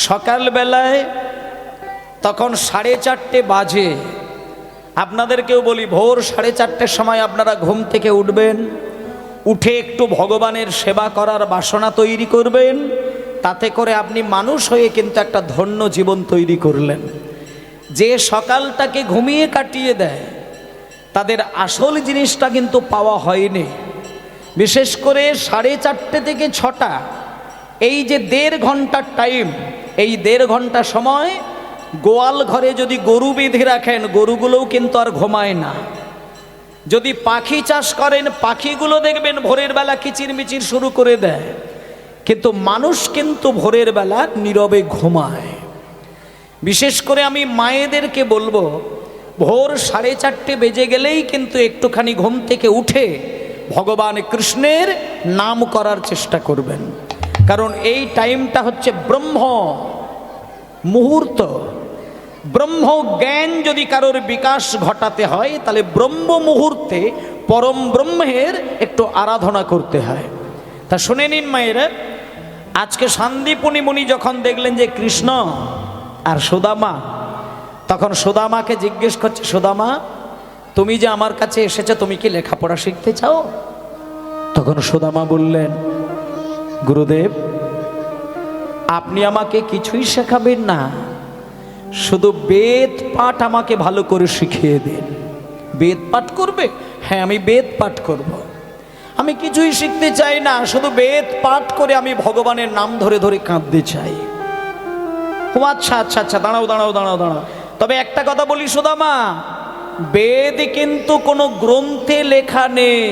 সকালবেলায় তখন 4:30 বাজে। আপনাদেরকেও বলি, ভোর 4:30 সময় আপনারা ঘুম থেকে উঠবেন, উঠে একটু ভগবানের সেবা করার বাসনা তৈরি করবেন। তাতে করে আপনি মানুষ হয়ে কিন্তু একটা ধন্য জীবন তৈরি করলেন। যে সকালটাকে ঘুমিয়ে কাটিয়ে দেয় তাদের আসল জিনিসটা কিন্তু পাওয়া হয়নি। বিশেষ করে 4:30 থেকে 6টা, এই যে 1.5 ঘন্টার টাইম, এই 1.5 ঘন্টা সময় গোয়াল ঘরে যদি গরু বেঁধে রাখেন, গরুগুলোও কিন্তু আর ঘুমায় না। যদি পাখি চাষ করেন, পাখিগুলো দেখবেন ভোরের বেলা কিচিরমিচির শুরু করে দেয়, কিন্তু মানুষ কিন্তু ভোরের বেলা নীরবে ঘুমায়। বিশেষ করে আমি মায়েদেরকে বলবো, ভোর 4:30 বেজে গেলেই কিন্তু একটুখানি ঘুম থেকে উঠে ভগবান কৃষ্ণের নাম করার চেষ্টা করবেন। কারণ এই টাইমটা হচ্ছে ব্রহ্ম মুহূর্ত। ব্রহ্ম জ্ঞান যদি কারোর বিকাশ ঘটাতে হয়, তাহলে ব্রহ্ম মুহূর্তে পরম ব্রহ্মের একটু আরাধনা করতে হয়। তা শুনে নিন মায়েরা, আজকে সান্দীপনী মুনি যখন দেখলেন যে কৃষ্ণ আর সুদামা, তখন সুদামাকে জিজ্ঞেস করছে, সুদামা তুমি যে আমার কাছে এসেছো, তুমি কি লেখাপড়া শিখতে চাও? তখন সুদামা বললেন, গুরুদেব আপনি আমাকে কিছুই শেখাবেন না, শুধু বেদ পাঠ আমাকে ভালো করে শিখিয়ে দিন। বেদ পাঠ করবে? হ্যাঁ, আমি বেদ পাঠ করব। আমি কিছুই শিখতে চাই না, শুধু বেদ পাঠ করে আমি ভগবানের নাম ধরে ধরে কাঁদতে চাই। ও আচ্ছা আচ্ছা আচ্ছা, দাঁড়াও দাঁড়াও দাঁড়াও দাঁড়াও, তবে একটা কথা বলি সুদামা, বেদ কিন্তু কোনো গ্রন্থে লেখা নেই।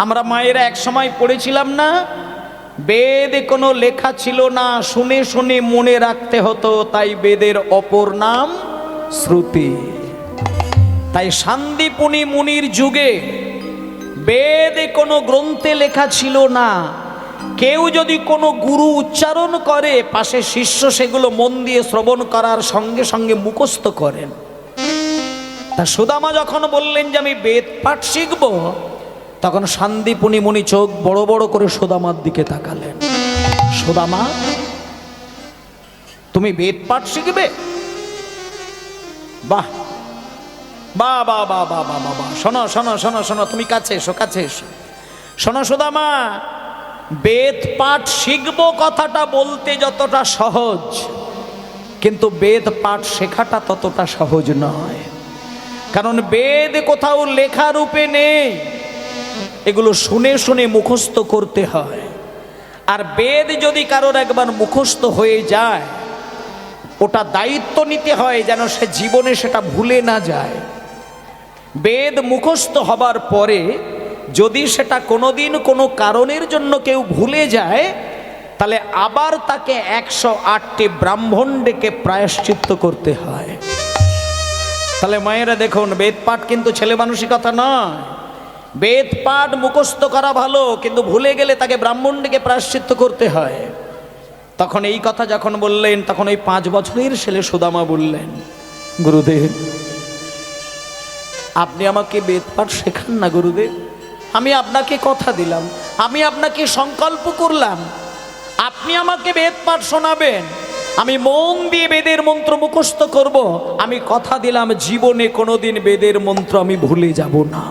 আমরা মায়েরা এক সময় পড়েছিলাম না, বেদ কোনো লেখা ছিল না, শুনে শুনে মনে রাখতে হতো, তাই বেদের অপর নাম শ্রুতি। তাই সান্দীপনী মুনির যুগে বেদ কোনো গ্রন্থে লেখা ছিল না। কেউ যদি কোনো গুরু উচ্চারণ করে, পাশে শিষ্য সেগুলো মন দিয়ে শ্রবণ করার সঙ্গে সঙ্গে মুখস্থ করেন। তা সুদামা যখন বললেন যে আমি বেদ পাঠ শিখব, তখন সান্দীপনী মুনি চোখ বড় বড় করে সুদামার দিকে তাকালেন। সুদামা তুমি বেদ পাঠ শিখবে? বাহ বাহ বাহ বাহ বাহ বাহ বাহ, শোনো শোনো শোনো শোনো, তুমি কাছে এসো, কাছে এসো। শোনো সুদামা, বেদ পাঠ শিখবো কথাটা বলতে যতটা সহজ, কিন্তু বেদ পাঠ শেখাটা ততটা সহজ নয়। কারণ বেদ কোথাও লেখা রূপে নেই, এগুলো শুনে শুনে মুখস্থ করতে হয়। আর বেদ যদি কারোর একবার মুখস্থ হয়ে যায়, ওটা দায়িত্ব নিতে হয় যেন সে জীবনে সেটা ভুলে না যায়। বেদ মুখস্থ হবার পরে যদি সেটা কোনোদিন কোনো কারণের জন্য কেউ ভুলে যায়, তাহলে আবার তাকে 108টি ব্রাহ্মণ ডেকে প্রায়শ্চিত্ত করতে হয়। তাহলে মায়েরা দেখুন, বেদ পাঠ কিন্তু ছেলে মানুষই কথা নয়। বেদ পাঠ মুখস্থ করা ভালো, কিন্তু ভুলে গেলে তাকে ব্রাহ্মণ ডেকে প্রায়শ্চিত্ত করতে হয়। তখন এই কথা যখন বললেন, তখন ওই 5 বছরের ছেলে সুদামা বললেন, গুরুদেব আপনি আমাকে বেদ পাঠ শেখান না গুরুদেব। আমি আপনাকে কথা দিলাম, আমি আপনাকে সংকল্প করলাম, আপনি আমাকে বেদ পাঠ শোনাবেন, আমি মন দিয়ে বেদের মন্ত্র মুখস্থ করব। আমি কথা দিলাম, জীবনে কোনোদিন বেদের মন্ত্র আমি ভুলে যাব না।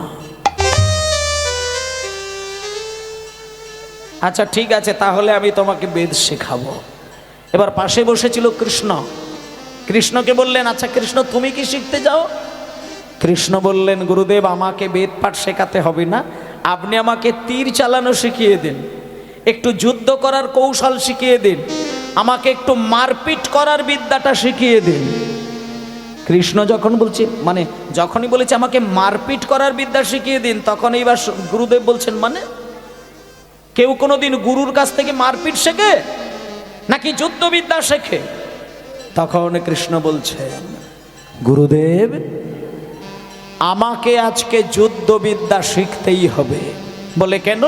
আচ্ছা ঠিক আছে, তাহলে আমি তোমাকে বেদ শেখাবো। এবার পাশে বসেছিল কৃষ্ণ। কৃষ্ণকে বললেন, আচ্ছা কৃষ্ণ তুমি কি শিখতে যাও? কৃষ্ণ বললেন, গুরুদেব আমাকে বেদ পাঠ শেখাতে হবে না, আপনি আমাকে তীর চালানো শিখিয়ে দিন, একটু যুদ্ধ করার কৌশল শিখিয়ে দিন, আমাকে একটু মারপিট করার বিদ্যাটা শিখিয়ে দিন। কৃষ্ণ যখন বলছে, মানে যখনই বলেছে আমাকে মারপিট করার বিদ্যা শিখিয়ে দিন, তখন এইবার গুরুদেব বলছেন, মানে কেউ কোনোদিন গুরুর কাছ থেকে মারপিট শেখে নাকি যুদ্ধবিদ্যা শেখে? তখন কৃষ্ণ বলছেন, গুরুদেব আমাকে আজকে যুদ্ধবিদ্যা শিখতেই হবে। বলে কেন?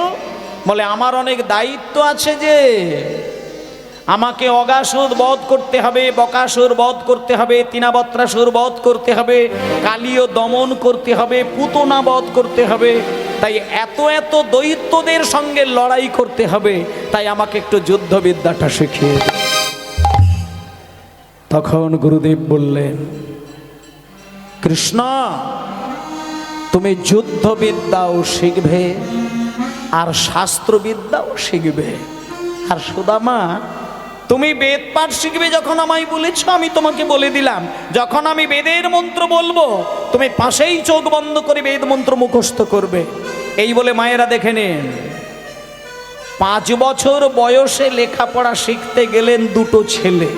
বলে আমার অনেক দায়িত্ব আছে, যে আমাকে অগাসুর বধ করতে হবে, বকাসুর বধ করতে হবে, তৃণাবত্রাসুর বধ করতে হবে, কালীয় দমন করতে হবে, পুতনা বধ করতে হবে। তাই এত এত দৈত্যদের সঙ্গে লড়াই করতে হবে, তাই আমাকে একটু যুদ্ধবিদ্যাটা শিখিয়ে দিন। তখন গুরুদেব বললেন, কৃষ্ণ তুমি যুদ্ধবিদ্যাও শিখবে আর শাস্ত্রবিদ্যাও শিখবে, আর সুদামা তুমি বেদ পাঠ শিখবে। যখন আমায় বলেছ আমি তোমাকে বলে দিলাম, যখন আমি বেদের মন্ত্র বলবো তুমি পাশেই চোখ বন্ধ করে বেদ মন্ত্র মুখস্থ করবে। এই বলে মায়েরা দেখে নিন, 5 বছর বয়সে লেখাপড়া শিখতে গেলেন দুটো ছেলে,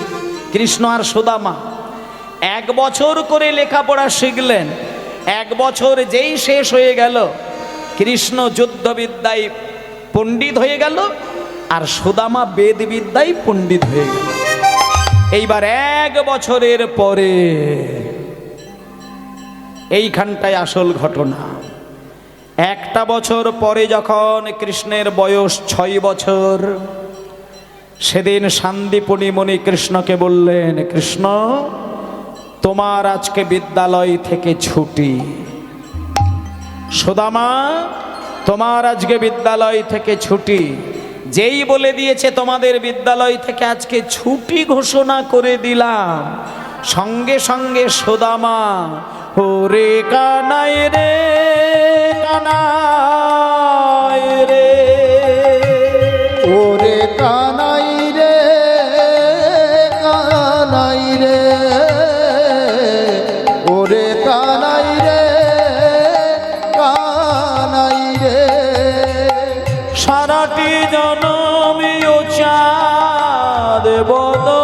কৃষ্ণ আর সুদামা। 1 বছর করে লেখাপড়া শিখলেন। 1 বছর যেই শেষ হয়ে গেল, কৃষ্ণ যুদ্ধবিদ্যায় পণ্ডিত হয়ে গেল আর সুদামা বেদবিদ্যায় পণ্ডিত হয়ে গেল। এইবার 1 বছরের পরে এইখানটায় আসল ঘটনা। 1 বছর পরে যখন কৃষ্ণের বয়স 6 বছর, সেদিন সান্দীপনী মুনি কৃষ্ণকে বললেন, কৃষ্ণ তোমার আজকে বিদ্যালয় থেকে ছুটি। সুদামা তোমার আজকে বিদ্যালয় থেকে ছুটি। যেই বলে দিয়েছে তোমাদের বিদ্যালয় থেকে আজকে ছুটি ঘোষণা করে দিলাম, সঙ্গে সঙ্গে সুদামা ওরে কানাই রে কানাই রে, ওরে কানাই রে কানাই রে, ওরে কানাই রে কানাই রে, সারাটি জনমিও চাঁদ বদন,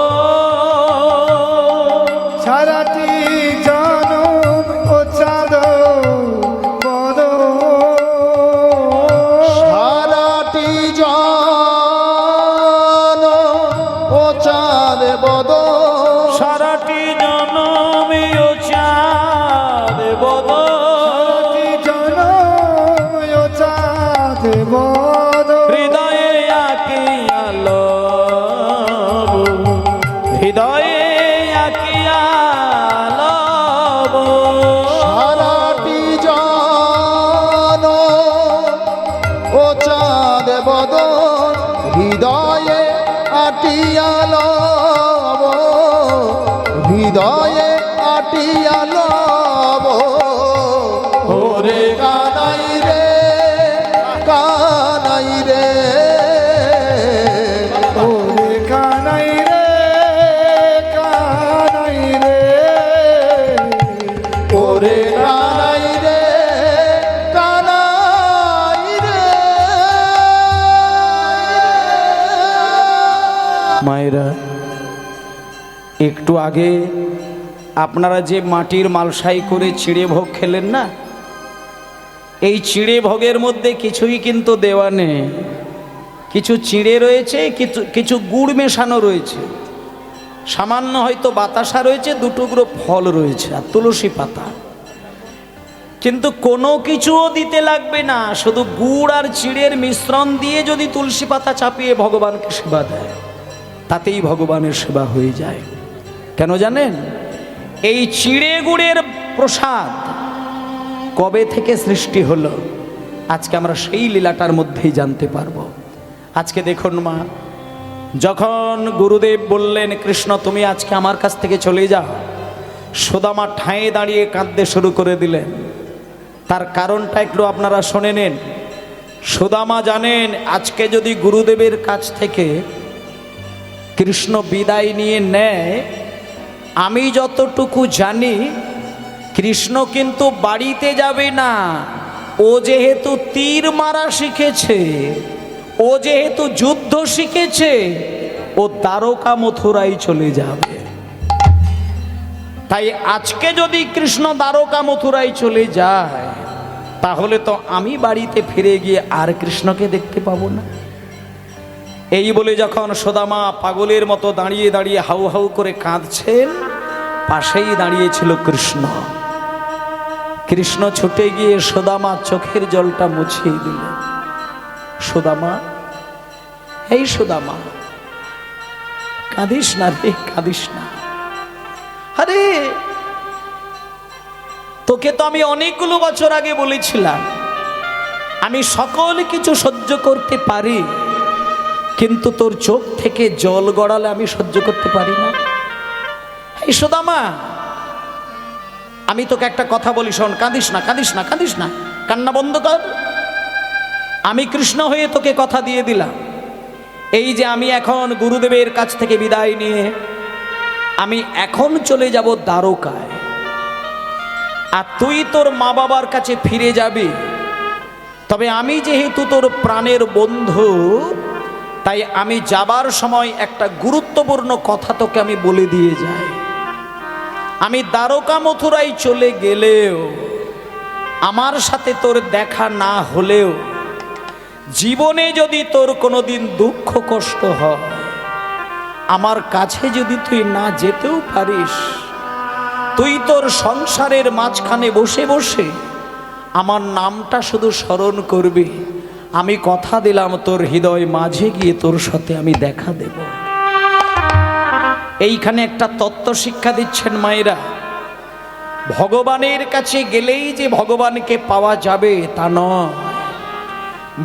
সারাটি জনম ও চাঁদ বদন, সারাটি জনম ও চাঁদ বদন, সারাটি জনমিও চাঁদ বদন, সারাটি জনম ও চাঁদ বদন, হৃদয়ে আঁকিয়া লব, হৃদয়ে আঁকিয়া লব, সারাটি জন ও চাঁদ বদন, হৃদয়ে আটিয়া লব, হৃদয়ে আটিয়া লব, ওরে কানাই রে কানাই রে, ওরে কানাই রে কানাই রে, ওরে কানাই রে কানাই রে। মায়েরা, একটু আগে আপনারা যে মাটির মালসাই করে চিড়ে ভোগ খেলেন না, এই চিড়ে ভোগের মধ্যে কিছুই কিন্তু দেওয়া নেই। কিছু চিড়ে রয়েছে, কিছু গুড় মেশানো রয়েছে, সামান্য হয়তো বাতাসা রয়েছে, 2 টুকরো ফল রয়েছে আর তুলসী পাতা। কিন্তু কোনো কিছুও দিতে লাগবে না, শুধু গুড় আর চিড়ের মিশ্রণ দিয়ে যদি তুলসী পাতা চাপিয়ে ভগবানকে সেবা দেয়, তাতেই ভগবানের সেবা হয়ে যায়। কেন জানেন? এই চিড়ে গুড়ের প্রসাদ কবে থেকে সৃষ্টি হলো, আজকে আমরা সেই লীলাটার মধ্যেই জানতে পারবো। আজকে দেখুন মা, যখন গুরুদেব বললেন কৃষ্ণ তুমি আজকে আমার কাছ থেকে চলে যাও, সুদামা ঠাঁয়ে দাঁড়িয়ে কাঁদতে শুরু করে দিলেন। তার কারণটা একটু আপনারা শুনে নেন। সুদামা জানেন, আজকে যদি গুরুদেবের কাছ থেকে কৃষ্ণ বিদায় নিয়ে নেয়, আমি যতটুকু জানি কৃষ্ণ কিন্তু বাড়িতে যাবে না। ও যেহেতু তীর মারা শিখেছে, ও যেহেতু যুদ্ধ শিখেছে, ও দ্বারকা মথুরায় চলে যাবে। তাই আজকে যদি কৃষ্ণ দ্বারকা মথুরায় চলে যায়, তাহলে তো আমি বাড়িতে ফিরে গিয়ে আর কৃষ্ণকে দেখতে পাবো না। এই বলে যখন সুদামা পাগলের মতো দাঁড়িয়ে দাঁড়িয়ে হাউ হাউ করে কাঁদছেন, পাশেই দাঁড়িয়েছিল কৃষ্ণ। কৃষ্ণ ছুটে গিয়ে সুদামা চোখের জলটা মুছিয়ে দিলেন। সুদামা, এই সুদামা, কাঁদিস না রে, কাঁদিস না। আরে তোকে তো আমি অনেকগুলো বছর আগে বলেছিলাম আমি সকল কিছু সহ্য করতে পারি, কিন্তু তোর চোখ থেকে জল গড়ালে আমি সহ্য করতে পারি না। এই সুদামা, আমি তোকে একটা কথা বলি, শোন, কাঁদিস না, কাঁদিস না, কাঁদিস না, কান্না বন্ধ কর। আমি কৃষ্ণ হয়ে তোকে কথা দিয়ে দিলাম, এই যে আমি এখন গুরুদেবের কাছ থেকে বিদায় নিয়ে আমি এখন চলে যাব দ্বারকায়, আর তুই তোর মা বাবার কাছে ফিরে যাবি। তবে আমি যেহেতু তোর প্রাণের বন্ধু, তাই আমি যাবার সময় একটা গুরুত্বপূর্ণ কথা তোকে আমি বলে দিয়ে যাই। আমি দ্বারকা মথুরায় চলে গেলেও, আমার সাথে তোর দেখা না হলেও, জীবনে যদি তোর কোনোদিন দুঃখ কষ্ট হয়, আমার কাছে যদি তুই না যেতেও পারিস, তুই তোর সংসারের মাঝখানে বসে বসে আমার নামটা শুধু স্মরণ করবি। আমি কথা দিলাম তোর হৃদয় মাঝে গিয়ে তোর সাথে আমি দেখা দেব। এইখানে একটা তত্ত্ব শিক্ষা দিচ্ছেন মায়েরা। ভগবানের কাছে গেলেই যে ভগবানকে পাওয়া যাবে তা নয়,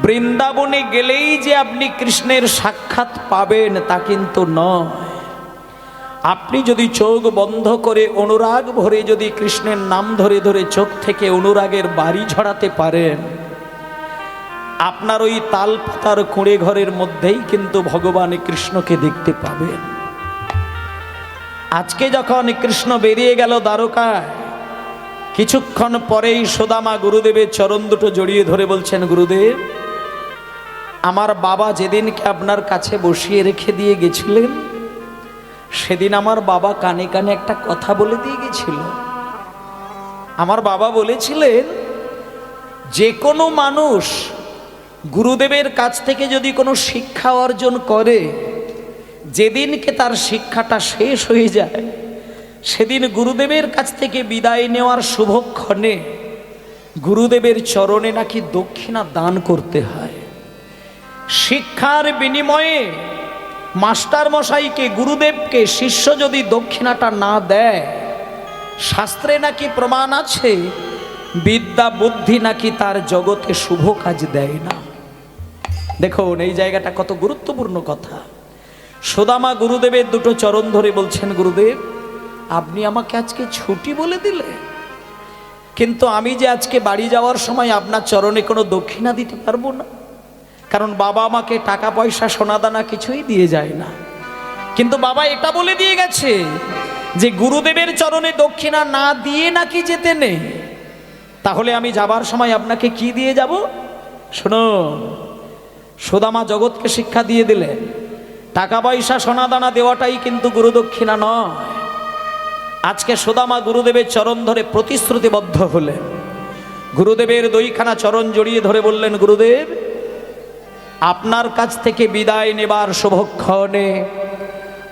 বৃন্দাবনে গেলেই যে আপনি কৃষ্ণের সাক্ষাৎ পাবেন তা কিন্তু নয়। আপনি যদি চোখ বন্ধ করে অনুরাগ ভরে যদি কৃষ্ণের নাম ধরে ধরে চোখ থেকে অনুরাগের বাড়ি ঝরাতে পারেন, আপনার ওই তাল পাতার কুঁড়ে ঘরের মধ্যেই কিন্তু ভগবান কৃষ্ণকে দেখতে পাবেন। আজকে যখন কৃষ্ণ বেরিয়ে গেল দ্বারকায়, কিছুক্ষণ পরেই সুদামা গুরুদেবের চরণ দুটো জড়িয়ে ধরে বলছেন, গুরুদেব, আমার বাবা যেদিনকে আপনার কাছে বসিয়ে রেখে দিয়ে গেছিলেন, সেদিন আমার বাবা কানে কানে একটা কথা বলে দিয়ে গেছিল। আমার বাবা বলেছিলেন, যে কোনো মানুষ গুরুদেবের কাছ থেকে যদি কোনো শিক্ষা অর্জন করে, যেদিনকে তার শিক্ষাটা শেষ হয়ে যায়, সেদিন গুরুদেবের কাছ থেকে বিদায় নেওয়ার শুভক্ষণে গুরুদেবের চরণে নাকি দক্ষিণা দান করতে হয়। শিক্ষার বিনিময়ে মাস্টার মশাইকে, গুরুদেবকে শিষ্য যদি দক্ষিণাটা না দেয়, শাস্ত্রে নাকি প্রমাণ আছে, বিদ্যা বুদ্ধি নাকি তার জগতে শুভ কাজ দেয় না। দেখুন এই জায়গাটা কত গুরুত্বপূর্ণ কথা। সুদামা গুরুদেবের দুটো চরণ ধরে বলছেন, গুরুদেব, আপনি আমাকে আজকে ছুটি বলে দিলে, কিন্তু আমি যে আজকে বাড়ি যাওয়ার সময় আপনার চরণে কোনো দক্ষিণা দিতে পারবো না, কারণ বাবা আমাকে টাকা পয়সা সোনাদানা কিছুই দিয়ে যায় না। কিন্তু বাবা এটা বলে দিয়ে গেছে যে গুরুদেবের চরণে দক্ষিণা না দিয়ে নাকি যেতে নেই। তাহলে আমি যাবার সময় আপনাকে কি দিয়ে যাব? শুনুন, সুদামা জগৎকে শিক্ষা দিয়ে দিলেন, টাকা পয়সা সোনাদানা দেওয়াটাই কিন্তু গুরুদক্ষিণা নয়। আজকে সুদামা গুরুদেবের চরণ ধরে প্রতিশ্রুতিবদ্ধ হলেন। গুরুদেবের দুইখানা চরণ জড়িয়ে ধরে বললেন, গুরুদেব, আপনার কাছ থেকে বিদায় নেবার শুভক্ষণে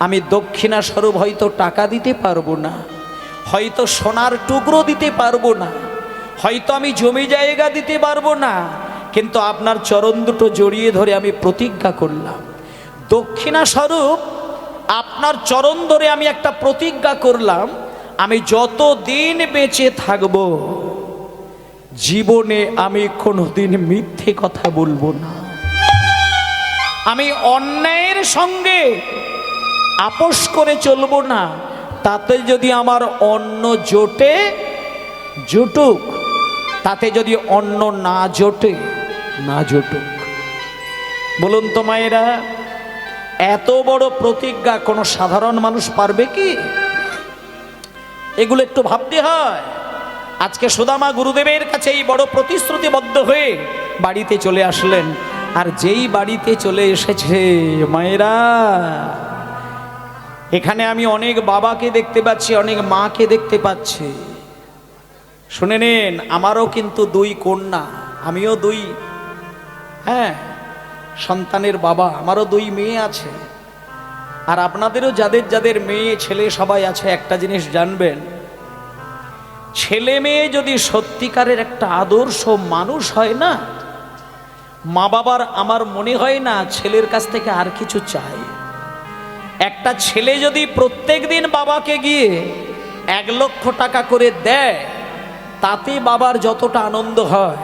আমি দক্ষিণা স্বরূপ হয়তো টাকা দিতে পারবো না, হয়তো সোনার টুকরো দিতে পারবো না, হয়তো আমি জমি জায়গা দিতে পারবো না, কিন্তু আপনার চরণ দুটো জড়িয়ে ধরে আমি প্রতিজ্ঞা করলাম, দক্ষিণা স্বরূপ আপনার চরণ ধরে আমি একটা প্রতিজ্ঞা করলাম, আমি যত দিন বেঁচে থাকব জীবনে আমি কোনোদিন মিথ্যে কথা বলবো না, আমি অন্যায়ের সঙ্গে আপোষ করে চলবো না, তাতে যদি আমার অন্ন জোটে জুটুক, তাতে যদি অন্ন না জোটে না জুটুক। বলুন তো মায়েরা, এত বড় প্রতিজ্ঞা কোনো সাধারণ মানুষ পারবে কি? এগুলো একটু ভাবতে হয়। আজকে সুদামা গুরুদেবের কাছে এই বড় প্রতিশ্রুতিবদ্ধ হয়ে বাড়িতে চলে আসলেন। আর যেই বাড়িতে চলে এসেছে মায়েরা, এখানে আমি অনেক বাবাকে দেখতে পাচ্ছি, অনেক মাকে দেখতে পাচ্ছি। শুনে নেন, আমারও কিন্তু দুই কন্যা, আমিও দুই সন্তানের বাবা, আমারও দুই মেয়ে আছে। আর আপনাদেরও যাদের যাদের মেয়ে ছেলে সবাই আছে, একটা জিনিস জানবেন, ছেলে মেয়ে যদি সত্যিকারের একটা আদর্শ মানুষ হয় না, মা বাবার আমার মনে হয় না ছেলের কাছ থেকে আর কিছু চাই। একটা ছেলে যদি প্রত্যেক দিন বাবাকে গিয়ে 1 লক্ষ টাকা করে দেয়, তাতে বাবার যতটা আনন্দ হয়,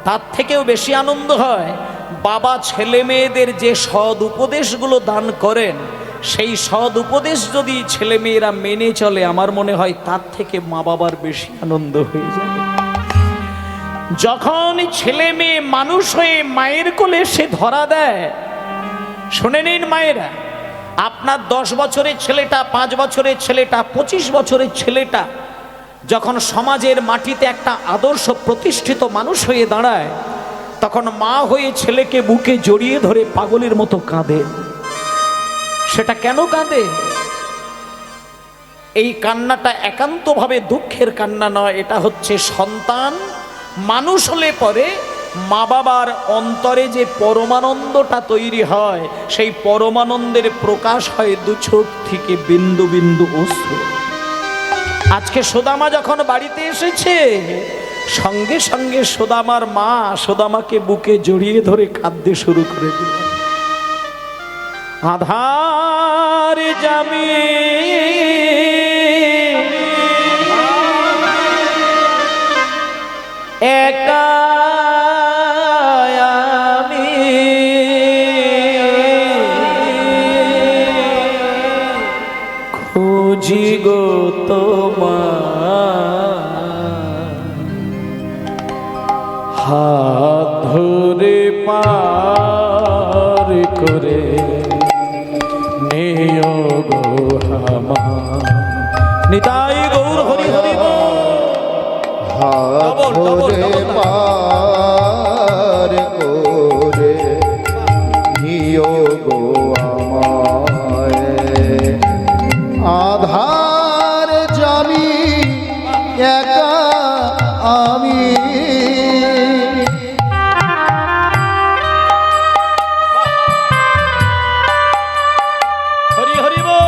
তার থেকেও বেশি আনন্দ হয় বাবা ছেলে মেয়েদের যে সৎ উপদেশগুলো দান করেন, সেই সৎ উপদেশ যদি ছেলে মেয়েরা মেনে চলে, আমার মনে হয় তার থেকে মা বাবার বেশি আনন্দ হয়ে যায়। যখন ছেলে মেয়ে মানুষ হয়ে মায়ের কোলে সে ধরা দেয়, শুনে নিন মায়েরা, আপনার 10 বছরের ছেলেটা, 5 বছরের ছেলেটা, 25 বছরের ছেলেটা যখন সমাজের মাটিতে একটা আদর্শ প্রতিষ্ঠিত মানুষ হয়ে দাঁড়ায়, তখন মা হয়ে ছেলেকে বুকে জড়িয়ে ধরে পাগলের মতো কাঁদে। সেটা কেন কাঁদে? এই কান্নাটা একান্তভাবে দুঃখের কান্না নয়, এটা হচ্ছে সন্তান মানুষ হলে পরে মা বাবার অন্তরে যে পরমানন্দটা তৈরি হয়, সেই পরমানন্দের প্রকাশ হয় দু চোখ থেকে বিন্দু বিন্দু অশ্রু। আজকে সুদামা যখন বাড়িতে এসেছে, সঙ্গে সঙ্গে সুদামার মা সুদামাকে বুকে জড়িয়ে ধরে কাঁদতে শুরু করে দিল। আধার জামি একা আমি, খুঁজি গো তোমার, হাত ধরে পার করে নিও গো আমার। নিতাই গৌর হরি হরি বল। হাত ধরে পার করে নিও গো আমায়, আধার জামি একা আমি। হরি হরি বল।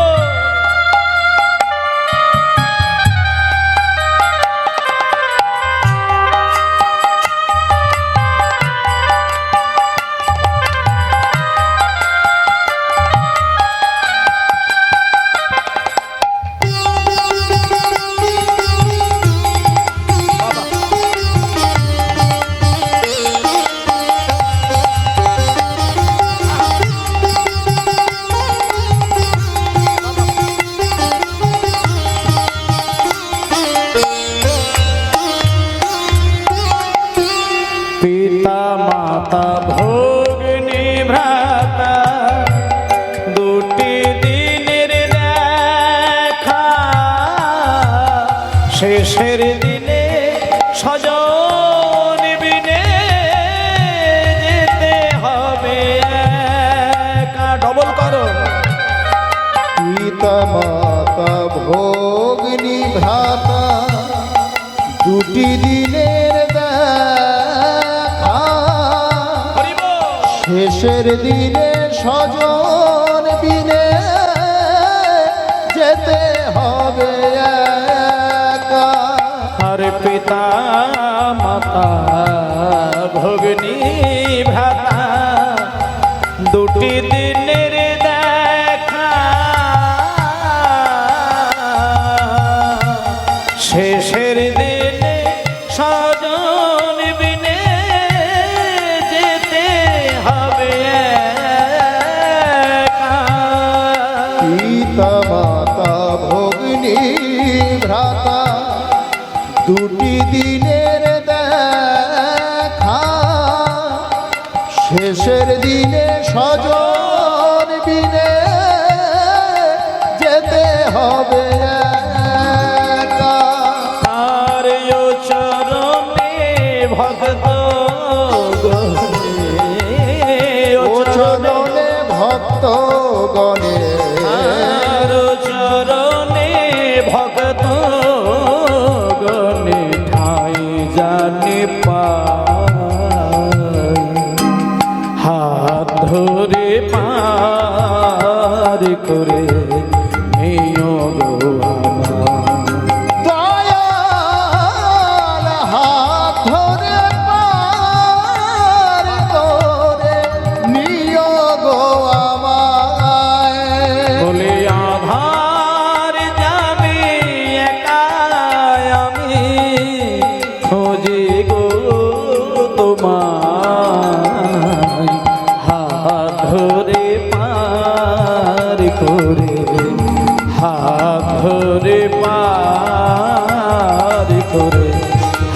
পিতা মাতা ভগ্নী ভ্রাতা দুটি দিনের দেখা, শেষের দিনে স্বজন বিনে যেতে হবে একা। ডবল করো। পিতা মাতা ভগ্নী ভ্রাতা দুটি দিনের দেখা, শেষের দিনে স্বজন বিনে যেতে হবে একা। আর পিতা মাতা ভগ্নী ভ্রাতা দুটি দিনের দেখা, শেষের দিনে স্বজন বিনে যেতে হবে একা। পিতা মাতা ভগ্নী ভ্রাতা দুটি দিনের দেখা, শেষের দিনে স্বজন বিনে যেতে হবে একা। আর ও চরণে ভক্ত ও চরণে ভক্ত গণে, আর চরণে ভক্ত গণে ঠাই জানে পায়, হাত ধরে পার করে নিও গো আমার। দয়াল হাত ধরে পার করে নিও গো আমায়। বলে আধার যাবে একা আমি, খোঁজে গো তোমার, হাত ধরে পার করে,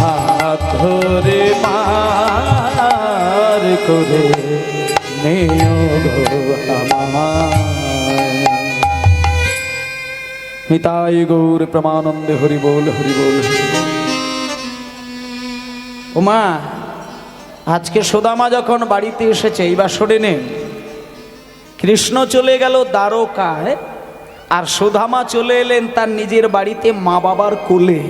হাত ধরে পার করে নিও গো আমায়। নিতাই গৌর প্রেমানন্দে হরি বল হরি বল। ওমা, আজকে সুদামা যখন বাড়িতে এসেছে এই বাসরে নেই, কৃষ্ণ চলে গেল দ্বারকায়, আর সুদামা চলে এলেন তার নিজের বাড়িতে মা বাবার কোলে।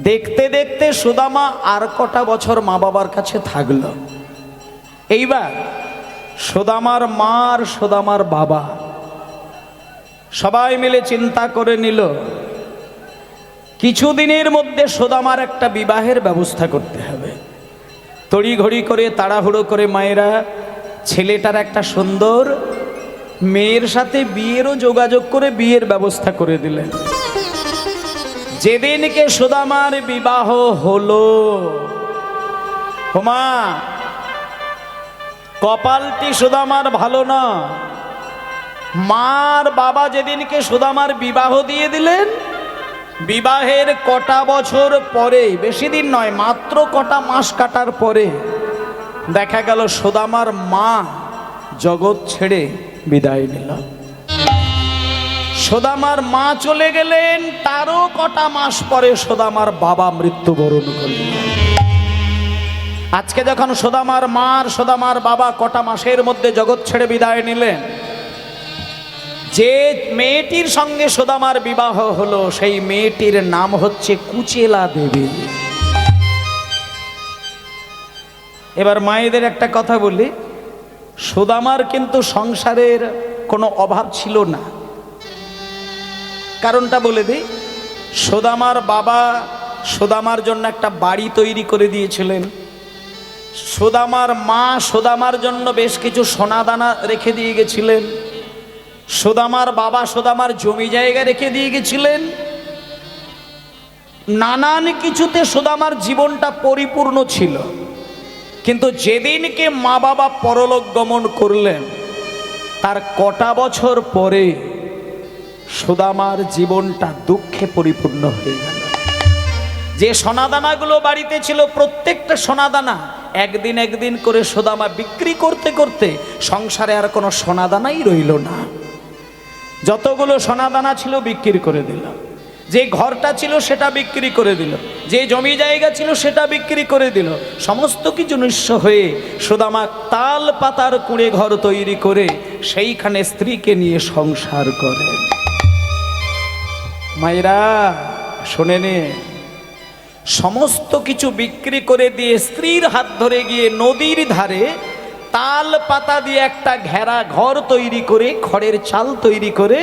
দেখতে দেখতে সুদামা আর কটা বছর মা বাবার কাছে থাকলো। এইবার সুদামার মা আর সুদামার বাবা সবাই মিলে চিন্তা করে নিল কিছুদিনের মধ্যে সুদামার একটা বিবাহের ব্যবস্থা করতে হবে। তড়িঘড়ি করে তাড়াহুড়ো করে মায়েরা ছেলেটার একটা সুন্দর মেয়ের সাথে বিয়েরও যোগাযোগ করে বিয়ের ব্যবস্থা করে দিলেন। যেদিনকে সুদামার বিবাহ হলো, ওমা কপালটি সুদামার ভালো না। মার বাবা যেদিনকে সুদামার বিবাহ দিয়ে দিলেন, বিবাহের কটা বছর পরে, বেশি দিন নয়, মাত্র কটা মাস কাটার পরে দেখা গেল সুদামার মা জগৎ ছেড়ে বিদায় নিল। সুদামার মা চলে গেলেন, তারও কটা মাস পরে সুদামার বাবা মৃত্যুবরণ করলেন। আজকে যখন সুদামার মা আর সুদামার বাবা কটা মাসের মধ্যে জগৎ ছেড়ে বিদায় নিলেন, যে মেয়েটির সঙ্গে সুদামার বিবাহ হলো সেই মেয়েটির নাম হচ্ছে কুচেলা দেবী। এবার মায়েদের একটা কথা বলি, সুদামার কিন্তু সংসারের কোনো অভাব ছিল না। কারণটা বলে দিই, সুদামার বাবা সুদামার জন্য একটা বাড়ি তৈরি করে দিয়েছিলেন। সুদামার মা সুদামার জন্য বেশ কিছু সোনাদানা রেখে দিয়ে গেছিলেন। সুদামার বাবা সুদামার জমি জায়গা রেখে দিয়ে গেছিলেন। নানান কিছুতে সুদামার জীবনটা পরিপূর্ণ ছিল। কিন্তু যেদিনকে মা বাবা পরলোক গমন করলেন, তার কটা বছর পরে সুদামার জীবনটা দুঃখে পরিপূর্ণ হয়ে গেল। যে সোনাদানাগুলো বাড়িতে ছিল, প্রত্যেকটা সোনাদানা একদিন একদিন করে সুদামা বিক্রি করতে করতে সংসারে আর কোনো সোনাদানাই রইল না। যতগুলো সোনাদানা ছিল বিক্রি করে দিল, যে ঘরটা ছিল সেটা বিক্রি করে দিল, যে জমি জায়গা ছিল সেটা বিক্রি করে দিল। সমস্ত কিছু নিঃস্ব হয়ে সুদামা তাল পাতার কুঁড়ে ঘর তৈরি করে সেইখানে স্ত্রীকে নিয়ে সংসার করে। মায়েরা শোনে নে, সমস্ত কিছু বিক্রি করে দিয়ে স্ত্রীর হাত ধরে গিয়ে নদীর ধারে তাল পাতা দিয়ে একটা ঘেরা ঘর তৈরি করে, খড়ের চাল তৈরি করে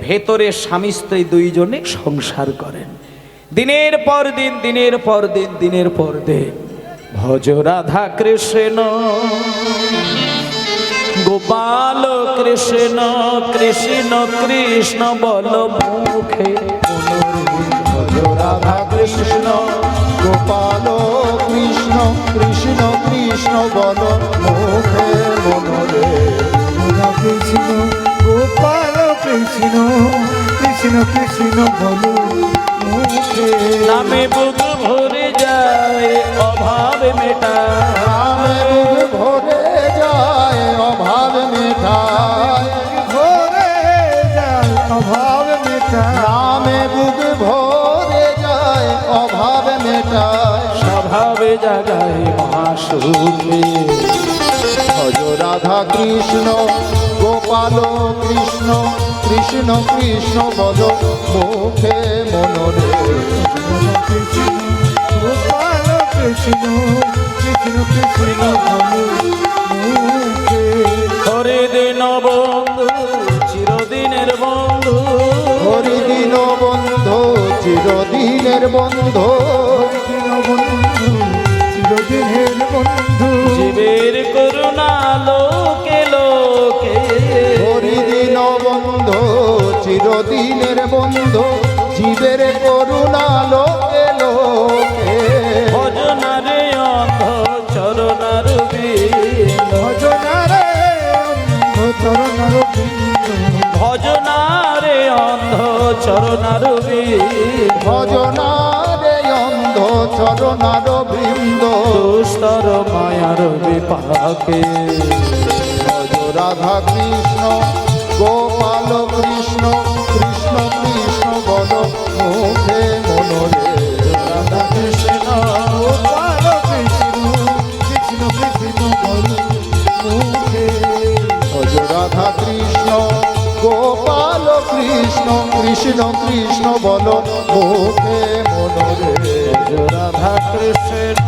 ভেতরে স্বামী স্ত্রী দুইজনে সংসার করেন। দিনের পর দিন, দিনের পর দিন, দিনের পর দিন ভজ রাধা কৃষ্ণ গোপাল কৃষ্ণ কৃষ্ণ কৃষ্ণ বল মুখে, ভজ রাধা কৃষ্ণ গোপাল কৃষ্ণ কৃষ্ণ কৃষ্ণ বল মুখে মনরে। রাধা কৃষ্ণ গোপাল কৃষ্ণ কৃষ্ণ কৃষ্ণ বল মুখে। নামে বুক ভরে যায় অভাব মেটায়, নামে বুক ভরে যায় অভাব মেটায়, ভরে যায় অভাব মেটায়। নামে বুক ভরে যায় অভাব মেটায়, স্বভাবে জাগায় মহাসুখে। ভজ রাধা কৃষ্ণ গোপাল কৃষ্ণ কৃষ্ণ কৃষ্ণ বল মুখে মনরে। গোপাল কৃষ্ণ কৃষ্ণ কৃষ্ণ বল মুখে। হরিদিন বন্ধু চিরদিনের বন্ধু, হরিদিন বন্ধু চিরদিনের বন্ধু, চিরদিনের বন্ধু। জীবের করুণা লোকে লোকে, হরিদিন বন্ধু চিরদিনের বন্ধু, জীবের করুণা লোকে লোকে। ভজনারে অন্ধ চরণার বিন্দ, ভজনারে অন্ধ চরণার বিন্দু, ভজনারে অন্ধ চরণারবি ভজনারে অন্ধ চরণার বৃন্দ দুস্তর মায়ার বিপাকে ভজ রাধা কৃষ্ণ গোপাল কৃষ্ণ কৃষ্ণ কৃষ্ণ বল মুখে মনোরে রাধা কৃষ্ণ গোপাল কৃষ্ণ কৃষ্ণ কৃষ্ণ বল মুখে ভজ রাধা কৃষ্ণ গোপাল কৃষ্ণ কৃষ্ণ কৃষ্ণ বল মুখে মনোরে রাধা কৃষ্ণ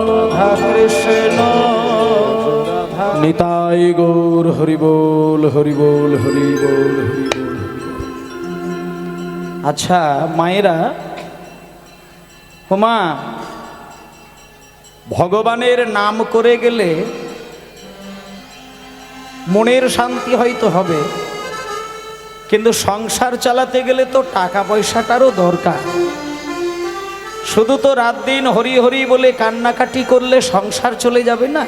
রাধা কৃষ্ণ নিতাই গৌর হরি বল হরি বল হরি বল হরি বল। আচ্ছা মায়েরা, হোমা ভগবানের নাম করে গেলে মনের শান্তি হয়তো হবে, কিন্তু সংসার চালাতে গেলে তো টাকা পয়সাটারও দরকার। শুধু তো রাত দিন হরি হরি বলে কান্নাকাটি করলে সংসার চলে যাবে না,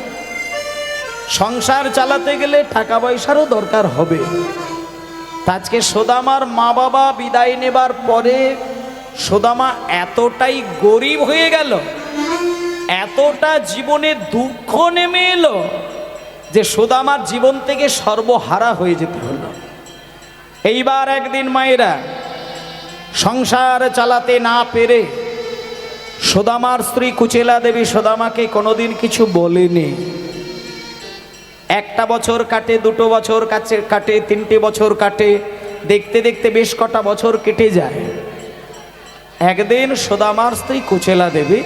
সংসার চালাতে গেলে টাকা পয়সারও দরকার হবে। আজকে সুদামার মা বাবা বিদায় নেবার পরে সুদামা এতটাই গরিব হয়ে গেল, এতটা জীবনে দুঃখ নেমে এলো যে সুদামার জীবন থেকে সর্বহারা হয়ে যেতে হলো। এইবার একদিন মায়েরা সংসার চালাতে না পেরে সুদামার স্ত্রী কুচেলা দেবী সুদামাকে কোনোদিন কিছু বলেনি। একটা বছর কাটে, দুটো বছর কাটে, তিনটে বছর কাটে, দেখতে দেখতে বেশ কটা বছর কেটে যায়। একদিন সুদামার স্ত্রী কুচেলা দেবী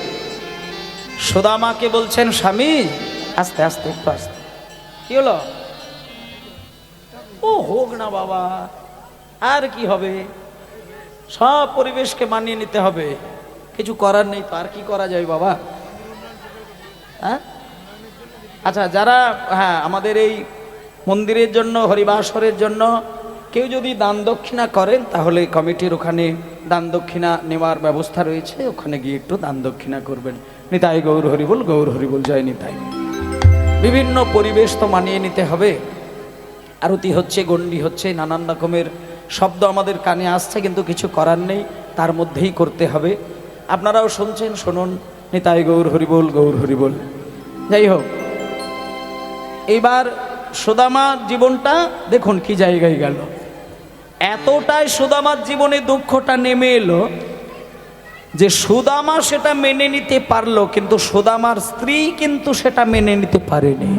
সুদামাকে বলছেন, স্বামী আস্তে আস্তে একটু আস্তে, কি হলো? ও হোক না বাবা, আর কি হবে, সব পরিবেশকে মানিয়ে নিতে হবে, কিছু করার নেই তো, আর কি করা যায় বাবা। হ্যাঁ আচ্ছা, যারা আমাদের এই মন্দিরের জন্য হরিবাসরের জন্য কেউ যদি দান দক্ষিণা করেন তাহলে কমিটির ওখানে দান দক্ষিণা নেওয়ার ব্যবস্থা রয়েছে, ওখানে গিয়ে একটু দান দক্ষিণা করবেন। নিতাই গৌর হরিবল, গৌর হরিবল, জয় নিতাই। বিভিন্ন পরিবেশ তো মানিয়ে নিতে হবে, আরতি হচ্ছে, গণ্ডি হচ্ছে, নানান রকমের শব্দ আমাদের কানে আসছে, কিন্তু কিছু করার নেই, তার মধ্যেই করতে হবে। আপনারাও শুনছেন, শুনুন, নিতাই গৌর হরিবল, গৌর হরিবল। যাই হোক, এইবার সুদামার জীবনটা দেখুন কি জায়গায় গেল। এতটাই সুদামার জীবনে দুঃখটা নেমে এলো যে সুদামা সেটা মেনে নিতে পারলো, কিন্তু সুদামার স্ত্রী কিন্তু সেটা মেনে নিতে পারেনি।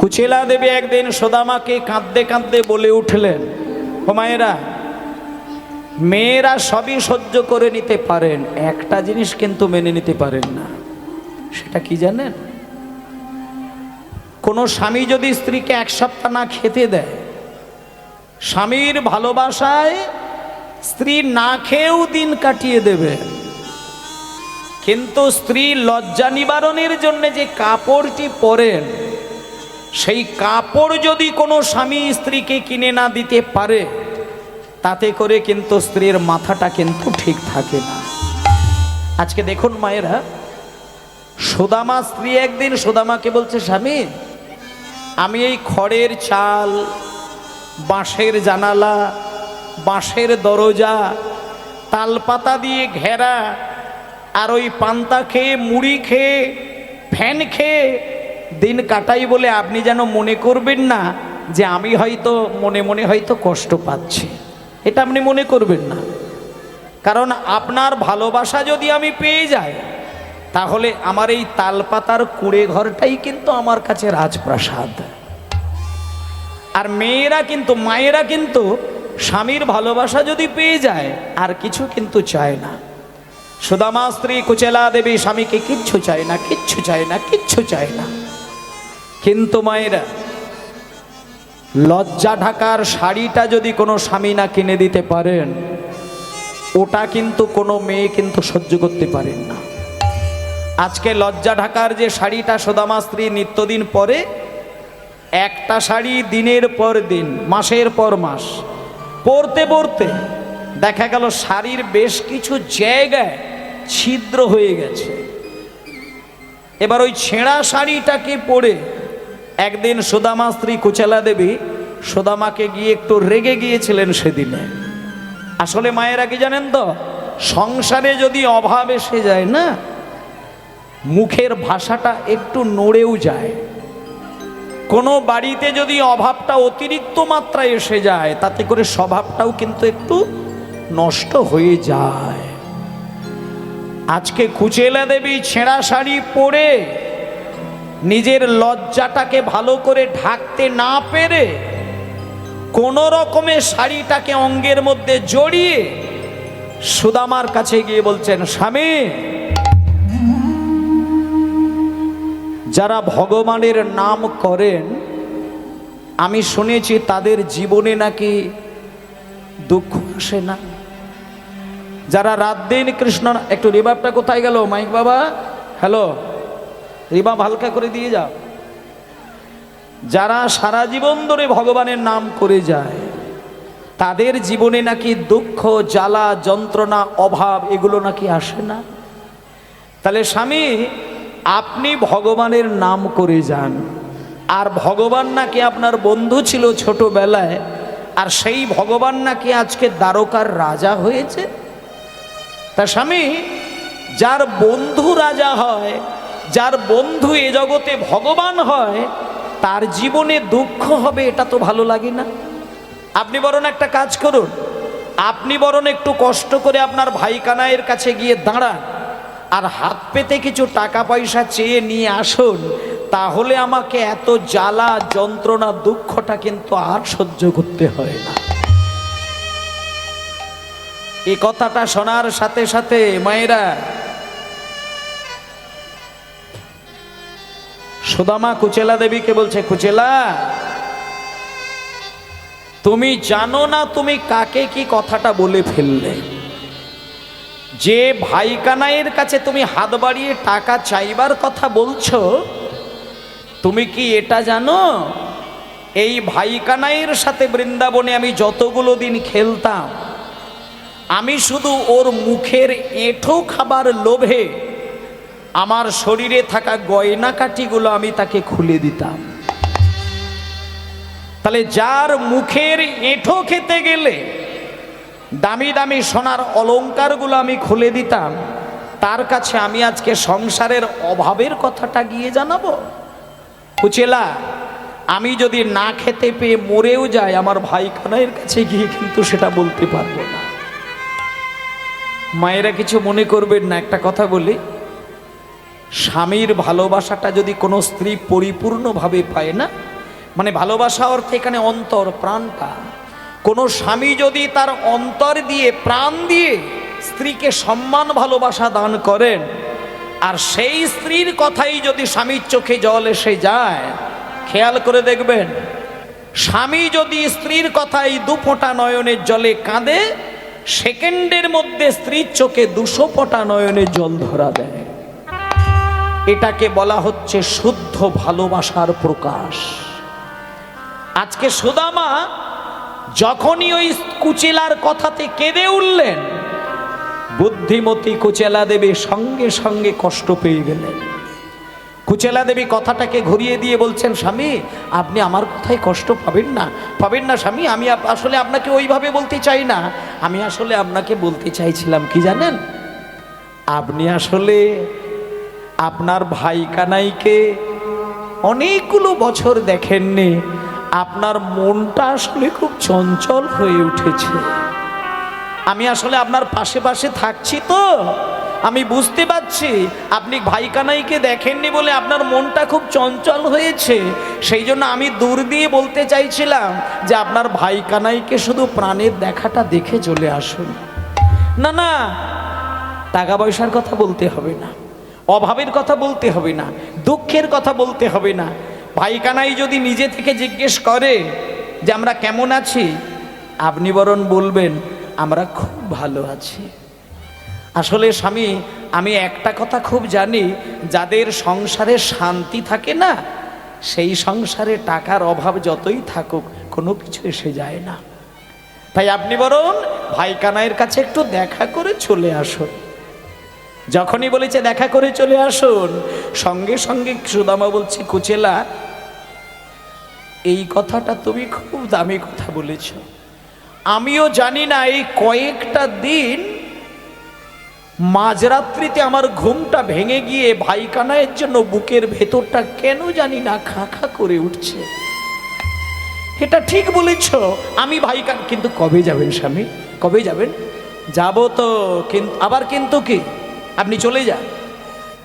কুচেলা দেবী একদিন সুদামাকে কাঁদতে কাঁদতে বলে উঠলেন, ও মায়েরা, মেয়েরা সবই সহ্য করে নিতে পারেন, একটা জিনিস কিন্তু মেনে নিতে পারেন না। সেটা কি জানেন? কোনো স্বামী যদি স্ত্রীকে এক সপ্তাহ না খেতে দেয়, স্বামীর ভালোবাসায় স্ত্রী না খেয়েও দিন কাটিয়ে দেবে, কিন্তু স্ত্রী লজ্জা নিবারণের জন্য যে কাপড়টি পরেন, সেই কাপড় যদি কোনো স্বামী স্ত্রীকে কিনে না দিতে পারে, তাতে করে কিন্তু স্ত্রীর মাথাটা কিন্তু ঠিক থাকে না। আজকে দেখুন মায়েরা, সুদামা স্ত্রী একদিন সুদামাকে বলছে, স্বামী আমি এই খড়ের চাল, বাঁশের জানালা, বাঁশের দরজা, তালপাতা দিয়ে ঘেরা, আর ওই পান্তা খেয়ে, মুড়ি খেয়ে, ফ্যান খেয়ে দিন কাটাই বলে আপনি যেন মনে করবেন না যে আমি হয়তো মনে মনে হয়তো কষ্ট পাচ্ছি, এটা আপনি মনে করবেন না। কারণ আপনার ভালোবাসা যদি আমি পেয়ে যাই, তাহলে আমার এই তালপাতার কুঁড়ে ঘরটাই কিন্তু আমার কাছে রাজপ্রাসাদ। আর মেয়েরা কিন্তু, মায়েরা কিন্তু স্বামীর ভালোবাসা যদি পেয়ে যায় আর কিছু কিন্তু চায় না। সুদামা স্ত্রী কুচেলা দেবী স্বামীকে কিচ্ছু চায় না, কিচ্ছু চায় না, কিচ্ছু চায় না। কিন্তু মায়েরা, লজ্জা ঢাকার শাড়িটা যদি কোনো স্বামী না কিনে দিতে পারেন, ওটা কিন্তু কোনো মেয়ে কিন্তু সহ্য করতে পারেন না। আজকে লজ্জা ঢাকার যে শাড়িটা সুদামা স্ত্রী নিত্যদিন পরে, একটা শাড়ি দিনের পর দিন, মাসের পর মাস পরতে পরতে দেখা গেল শাড়ির বেশ কিছু জায়গায় ছিদ্র হয়ে গেছে। এবার ওই ছেঁড়া শাড়িটাকে পরে একদিন সুদামা স্ত্রী কুচেলা দেবী সুদামাকে গিয়ে একটু রেগে গিয়েছিলেন সেদিনে। আসলে মায়েরা কি জানেন তো, সংসারে যদি অভাব এসে যায় না, মুখের ভাষাটা একটু নড়েও যায়। কোনো বাড়িতে যদি অভাবটা অতিরিক্ত মাত্রায় এসে যায়, তাতে করে স্বভাবটাও কিন্তু একটু নষ্ট হয়ে যায়। আজকে কুচেলা দেবী ছেঁড়া শাড়ি পরে নিজের লজ্জাটাকে ভালো করে ঢাকতে না পেরে কোন রকমের শাড়িটাকে অঙ্গের মধ্যে জড়িয়ে সুদামার কাছে গিয়ে বলছেন, স্বামী, যারা ভগবানের নাম করেন আমি শুনেছি তাদের জীবনে নাকি দুঃখ আসে না। যারা রাত দিন কৃষ্ণ, একটু রিবাবটা কোথায় গেল মাইক বাবা? হ্যালো, রিবাব হালকা করে দিয়ে যাও। যারা সারা জীবন ধরে ভগবানের নাম করে যায় তাদের জীবনে নাকি দুঃখ, জ্বালা, যন্ত্রণা, অভাব এগুলো নাকি আসে না। তাহলে স্বামী, আপনি ভগবানের নাম করে যান, আর ভগবান নাকি আপনার বন্ধু ছিল ছোটবেলায়, আর সেই ভগবান নাকি আজকে দ্বারকার রাজা হয়েছে। তা স্বামী, যার বন্ধু রাজা হয়, যার বন্ধু এ জগতে ভগবান হয়, তার জীবনে দুঃখ হবে, এটা তো ভালো লাগে না। আপনি বরং একটা কাজ করুন, আপনি বরং একটু কষ্ট করে আপনার ভাই কানাইয়ের কাছে গিয়ে দাঁড়ান, আর হাত পেতে কিছু টাকা পয়সা চেয়ে নিয়ে আসুন, তাহলে আমাকে এত জ্বালা, যন্ত্রণা, দুঃখটা কিন্তু আর সহ্য করতে হয় না। এই কথাটা শোনার সাথে সাথে মায়েরা, সুদামা কুচেলা দেবীকে বলছে, কুচেলা, তুমি জানো না তুমি কাকে কি কথাটা বলে ফেললে? যে ভাই কানাইয়ের কাছে তুমি হাত বাড়িয়ে টাকা চাইবার কথা বলছো, তুমি কি এটা জানো এই ভাই কানাইয়ের সাথে বৃন্দাবনে আমি যতগুলো দিন খেলতাম, আমি শুধু ওর মুখের এঁঠো খাবার লোভে আমার শরীরে থাকা গয়নাকাঠিগুলো আমি তাকে খুলে দিতাম। তাহলে যার মুখের এঁঠো খেতে গেলে দামি দামি সোনার অলংকারগুলো আমি খুলে দিতাম, তার কাছে আমি আজকে সংসারের অভাবের কথাটা গিয়ে জানাবো? কুচেলা, আমি যদি না খেতে পেয়ে মরেও যাই, আমার ভাই কানাইয়ের কাছে গিয়ে কিন্তু সেটা বলতে পারবো না। মায়েরা কিছু মনে করবেন না, একটা কথা বলি, স্বামীর ভালোবাসাটা যদি কোনো স্ত্রী পরিপূর্ণভাবে পায় না, মানে ভালোবাসা অর্থে এখানে অন্তর, প্রাণটা, কোনো স্বামী যদি তার অন্তর দিয়ে, প্রাণ দিয়ে স্ত্রীকে সম্মান, ভালোবাসা দান করেন, আর সেই স্ত্রীর কথাই যদি স্বামীর চোখে জল এসে যায়, খেয়াল করে দেখবেন, স্বামী যদি স্ত্রীর কথাই দুফোঁটা নয়নের জলে কাঁদে, সেকেন্ডের মধ্যে স্ত্রীর চোখে 200 ফোঁটা নয়নের জল ধরা দেয়। এটাকে বলা হচ্ছে শুদ্ধ ভালোবাসার প্রকাশ। আজকে সুদামা যখনই ওই কুচেলার কথাতে কেঁদে উঠলেন, বুদ্ধিমতী কুচেলা দেবী সঙ্গে সঙ্গে কষ্ট পেয়ে গেলেন। কুচেলা দেবী কথাটাকে ঘুরিয়ে দিয়ে বলছেন, স্বামী, আপনি আমার কথায় কষ্ট পাবেন না, পাবেন না স্বামী, আমি আসলে আপনাকে ওইভাবে বলতে চাই না, আমি আসলে আপনাকে বলতে চাইছিলাম কি জানেন, আপনি আসলে আপনার ভাই কানাইকে অনেকগুলো বছর দেখেননি, আপনার মনটা আসলে খুব চঞ্চল হয়ে উঠেছে। আমি আসলে আপনার পাশে পাশে থাকছি তো আমি বুঝতে পারছি আপনি ভাই কানাইকে দেখেননি বলে আপনার মনটা খুব চঞ্চল হয়েছে। সেই জন্য আমি দূর দিয়ে বলতে চাইছিলাম যে আপনার ভাই কানাইকে শুধু প্রাণের দেখাটা দেখে চলে আসুন। না না, টাকা পয়সার কথা বলতে হবে না, অভাবের কথা বলতে হবে না, দুঃখের কথা বলতে হবে না। ভাই কানাই যদি নিজে থেকে জিজ্ঞেস করে যে আমরা কেমন আছি, আপনি বরং বলবেন আমরা খুব ভালো আছি। আসলে স্বামী, আমি একটা কথা খুব জানি, যাদের সংসারে শান্তি থাকে না, সেই সংসারে টাকার অভাব যতই থাকুক কোনো কিছু এসে যায় না। তাই আপনি বরং ভাই কানাইয়ের কাছে একটু দেখা করে চলে আসুন। যখনই বলেছে দেখা করে চলে আসুন, সঙ্গে সঙ্গে সুদামা বলছে, কুচেলা, এই কথাটা তুমি খুব দামি কথা বলেছ। আমিও জানি না এই কয়েকটা দিন মাঝরাত্রিতে আমার ঘুমটা ভেঙে গিয়ে ভাই কানাইয়ের জন্য বুকের ভেতরটা কেন জানি না খা খা করে উঠছে। এটা ঠিক বলেছ, আমি ভাই কিন্তু কবে যাবেন স্বামী, কবে যাবেন? যাব তো, কিন্তু আবার কিন্তু কি আপনি চলে যান।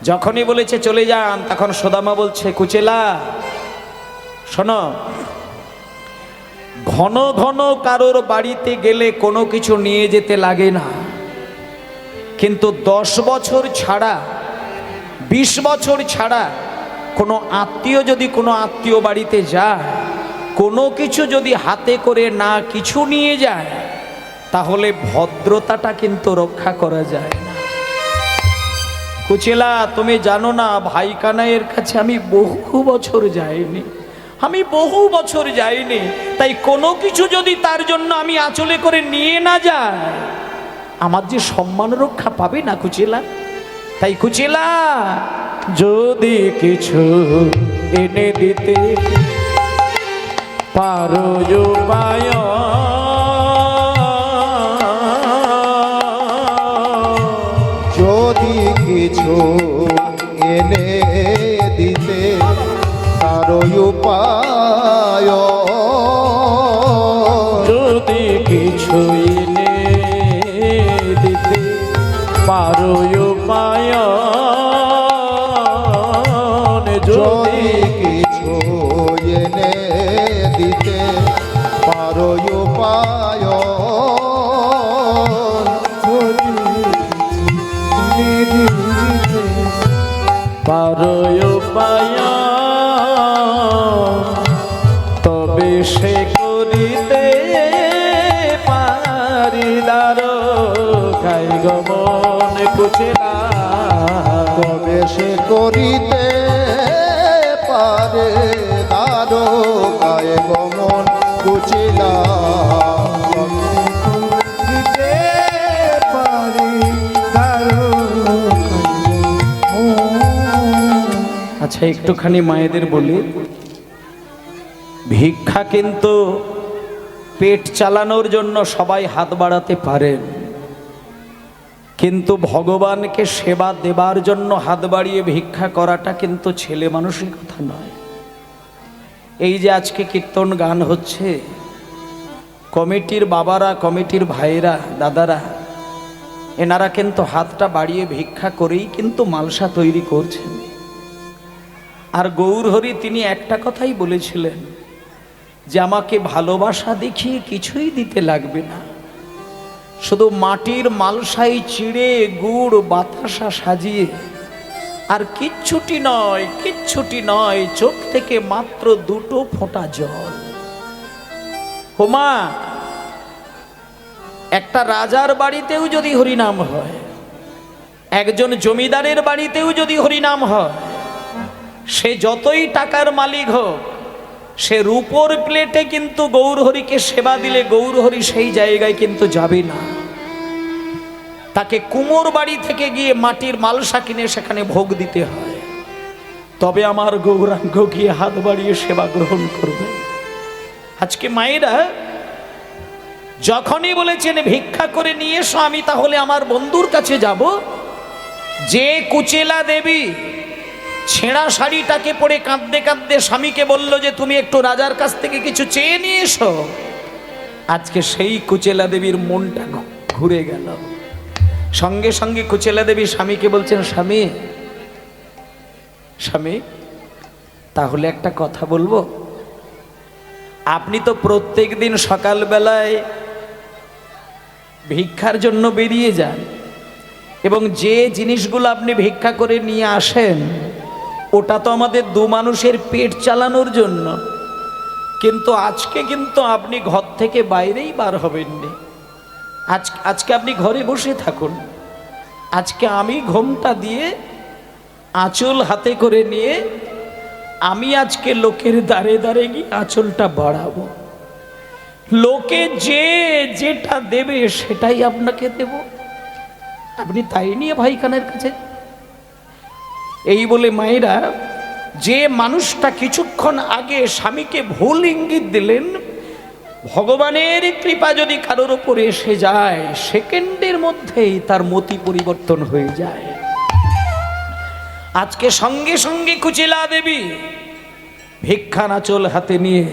যখনই বলেছে চলে যান, তখন সুদামা বলছে কুচেলা শোনো, ঘন ঘন কারোর বাড়িতে গেলে কোনো কিছু নিয়ে যেতে লাগে না, কিন্তু 10 বছর ছাড়া 20 বছর ছাড়া কোনো আত্মীয় যদি কোনো আত্মীয় বাড়িতে যায়, কোনো কিছু যদি হাতে করে না কিছু নিয়ে যায়, তাহলে ভদ্রতাটা কিন্তু রক্ষা করা যায় না। কুচেলা তুমি জানো না, ভাই কানাইয়ের কাছে আমি বহু বছর যাইনি, আমি বহু বছর যাইনি, তাই কোনো কিছু যদি তার জন্য আমি আঁচলে করে নিয়ে না যাই, আমার যে সম্মান রক্ষা পাবে না কুচেলা। তাই কুচেলা যদি কিছু এনে দিতে পারো উপায়, যদি কিছু এনে দিতে তার উপায়, যদি কিছু এনে দিতে পারো উপায়, যদি কিছু এনে দিতে পারো উপায়, পারো উপায়, তবে সে করিতে পারি দারো গাই গমন কুচেলা, তবে সে করিতে পারে দারো গায়ে গমন কুচিলা, আচ্ছা একটুখানি মায়েদের বলি, ভিক্ষা কিন্তু পেট চালানোর জন্য সবাই হাত বাড়াতে পারেন, কিন্তু ভগবানকে সেবা দেবার জন্য হাত বাড়িয়ে ভিক্ষা করাটা কিন্তু ছেলে মানুষের কথা নয়। এই যে আজকে কীর্তন গান হচ্ছে, কমিটির বাবারা, কমিটির ভাইরা, দাদারা, এনারা কিন্তু হাতটা বাড়িয়ে ভিক্ষা করেই কিন্তু মালসা তৈরি করছেন। আর গৌরহরি তিনি একটা কথাই বলেছিলেন যে আমাকে ভালোবাসা দেখিয়ে কিছুই দিতে লাগবে না, শুধু মাটির মালসাই চিড়ে গুড় বাতাসা সাজিয়ে, আর কিচ্ছুটি নয়, কিচ্ছুটি নয়, চোখ থেকে মাত্র 2 ফোঁটা জল। হোমা, একটা রাজার বাড়িতেও যদি হরিনাম হয়, একজন জমিদারের বাড়িতেও যদি হরিনাম হয়, সে যতই টাকার মালিক হোক, সে রূপোর প্লেটে কিন্তু গৌরহরিকে সেবা দিলে গৌরহরি সেই জায়গায় কিন্তু যাবে না, তাকে কুমোর বাড়ি থেকে গিয়ে মাটির মালসা কিনে সেখানে ভোগ দিতে হয়, তবে আমার গৌরাঙ্গ গিয়ে হাত বাড়িয়ে সেবা গ্রহণ করবে। আজকে মায়েরা যখনই বলেছেন ভিক্ষা করে নিয়ে এসো, আমি তাহলে আমার বন্ধুর কাছে যাব, যে কুচেলা দেবী ছেঁড়া শাড়িটাকে পরে কাঁদতে কাঁদতে স্বামীকে বলল যে তুমি একটু রাজার কাছ থেকে কিছু চেয়ে নিয়ে এসো, আজকে সেই কুচেলা দেবীর মনটা ঘুরে গেল। সঙ্গে সঙ্গে কুচেলা দেবী স্বামীকে বলছেন, স্বামী স্বামী তাহলে একটা কথা বলবো, আপনি তো প্রত্যেক দিন সকালবেলায় ভিক্ষার জন্য বেরিয়ে যান, এবং যে জিনিসগুলো আপনি ভিক্ষা করে নিয়ে আসেন ওটা তো আমাদের 2 মানুষের পেট চালানোর জন্য, কিন্তু আজকে কিন্তু আপনি ঘর থেকে বাইরেই বার হবেননি, আজকে আপনি ঘরে বসে থাকুন, আজকে আমি ঘোমটা দিয়ে আঁচল হাতে করে নিয়ে আমি আজকে লোকের দ্বারে দ্বারে গিয়ে আঁচলটা বাড়াবো, লোকে যে যেটা দেবে সেটাই আপনাকে দেব, আপনি তাই নিয়ে ভাইখানের কাছে। এই বলে মায়েরা যে মানুষটা কিছুক্ষণ আগে স্বামীকে ভুল ইঙ্গিত দিলেন, ভগবানের কৃপা যদি কারোর উপরে এসে যায়, সেকেন্ডের মধ্যেই তার মতি পরিবর্তন হয়ে যায়। আজকে সঙ্গে সঙ্গে কুচিলা দেবী ভিক্ষার আঁচল হাতে নিয়ে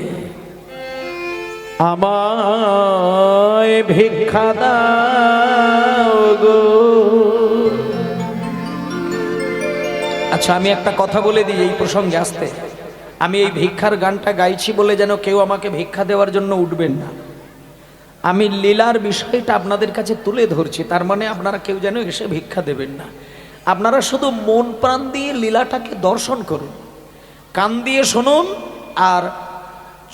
আমায় ভিক্ষা দাও গো। আচ্ছা, আমি একটা কথা বলে দিই এই প্রসঙ্গে আসতে। আমি এই ভিক্ষার গানটা গাইছি বলে যেন কেউ আমাকে ভিক্ষা দেওয়ার জন্য উঠবেন না। আমি লীলার বিষয়টা আপনাদের কাছে তুলে ধরছি, তার মানে আপনারা কেউ যেন এসে ভিক্ষা দেবেন না। আপনারা শুধু মন প্রাণ দিয়ে লীলাটাকে দর্শন করুন, কান দিয়ে শুনুন, আর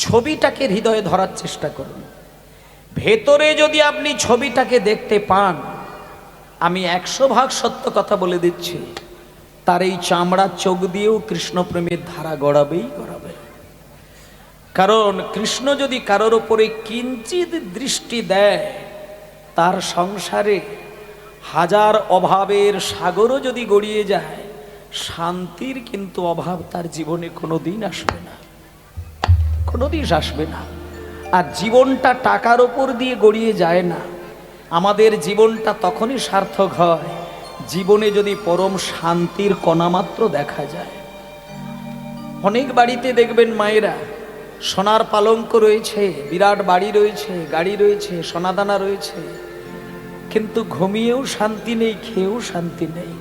ছবিটাকে হৃদয়ে ধরার চেষ্টা করুন। ভেতরে যদি আপনি ছবিটাকে দেখতে পান, আমি 100% সত্য কথা বলে দিচ্ছি, তার এই চামড়ার চোখ দিয়েও কৃষ্ণপ্রেমের ধারা গড়াবেই গড়াবে। কারণ কৃষ্ণ যদি কারোর ওপরে কিঞ্চিত দৃষ্টি দেয়, তার সংসারে হাজার অভাবের সাগরও যদি গড়িয়ে যায়, শান্তির কিন্তু অভাব তার জীবনে কোনোদিন আসবে না, কোনোদিন আসবে না। আর জীবনটা টাকার ওপর দিয়ে গড়িয়ে যায় না। আমাদের জীবনটা তখনই সার্থক হয় জীবনে যদি পরম শান্তির কণামাত্র দেখা যায়। অনেক বাড়িতে দেখবেন মায়েরা সোনার পালঙ্ক রয়েছে, বিরাট বাড়ি রয়েছে, গাড়ি রয়েছে, সোনাদানা রয়েছে, কিন্তু ঘুমিয়েও শান্তি নেই, খেয়েও শান্তি নেই।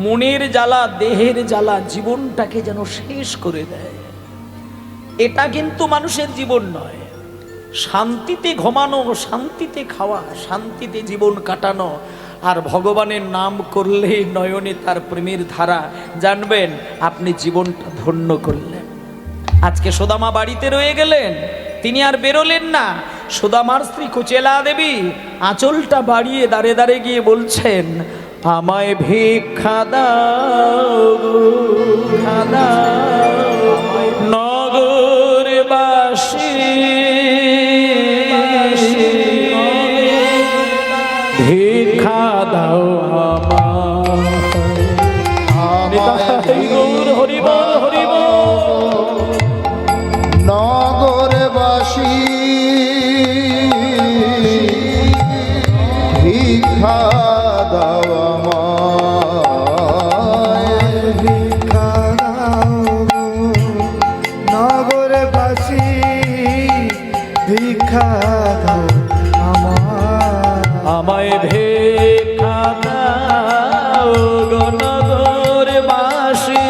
মনের জ্বালা, দেহের জ্বালা জীবনটাকে যেন শেষ করে দেয়। এটা কিন্তু মানুষের জীবন নয়। শান্তিতে ঘুমানো, শান্তিতে খাওয়া, শান্তিতে জীবন কাটানো, আর ভগবানের নাম করলে নয়নে তার প্রেমের ধারা, জানবেন আপনি জীবনটা ধন্য করলেন। আজকে সুদামা বাড়িতে রয়ে গেলেন, তিনি আর বেরোলেন না। সুদামার স্ত্রী কুচেলা দেবী আঁচলটা বাড়িয়ে দাঁড়ে দাঁড়ে গিয়ে বলছেন, আমায় ভিক্ষা দাও, ভিক্ষা দাও নগরবাসী, ভিক্ষা দাও আমায়, হরিবল হরিবল। নগরবাসী ভিক্ষা দাও আমায়, ভিক্ষা দাও নগরবাসী, ভিক্ষা দাও আমায় ভিক্ষা দাও গো নগরবাসী,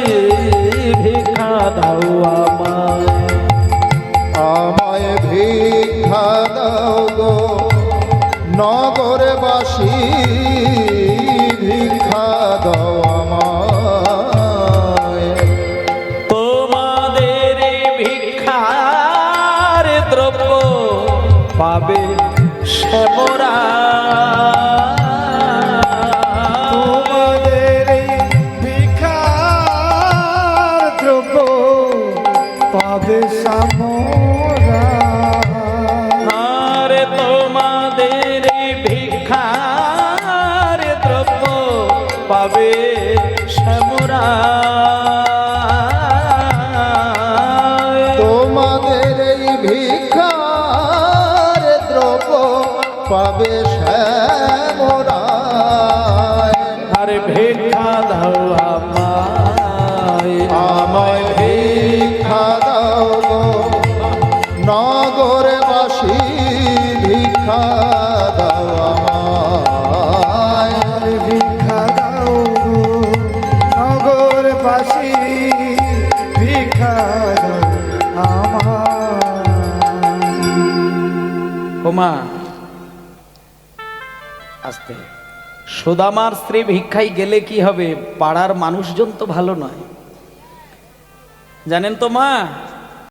ভিক্ষা দাও আমায়, আমায় ভিক্ষা দাও গো নগরবাসী, ভিক্ষা দাও আমায়। তোমাদের ভিক্ষার দ্রব্য পাবে শ্যামরা, তোমাদের ভিক্ষার দ্রব্য পাবে সামরা, আর তোমাদের ভিক্ষার দ্রব্য পাবে শ্যামরা, তোমাদের এই ভিক্ষার দ্রব্য পাবে শ্যামরায়। আর ভিক্ষা দাও আমায়, আমায় ভিক্ষা দাও গো নগরবাসী, ভিক্ষা দাও আমায়। ভিক্ষা দাও নগরবাসী, ভিক্ষা দাও আমায়। ওমা আস্তে। সুদামার স্ত্রী ভিক্ষায় গেলে কি হবে? পাড়ার মানুষজন তো ভালো নয়, জানেন তো মা।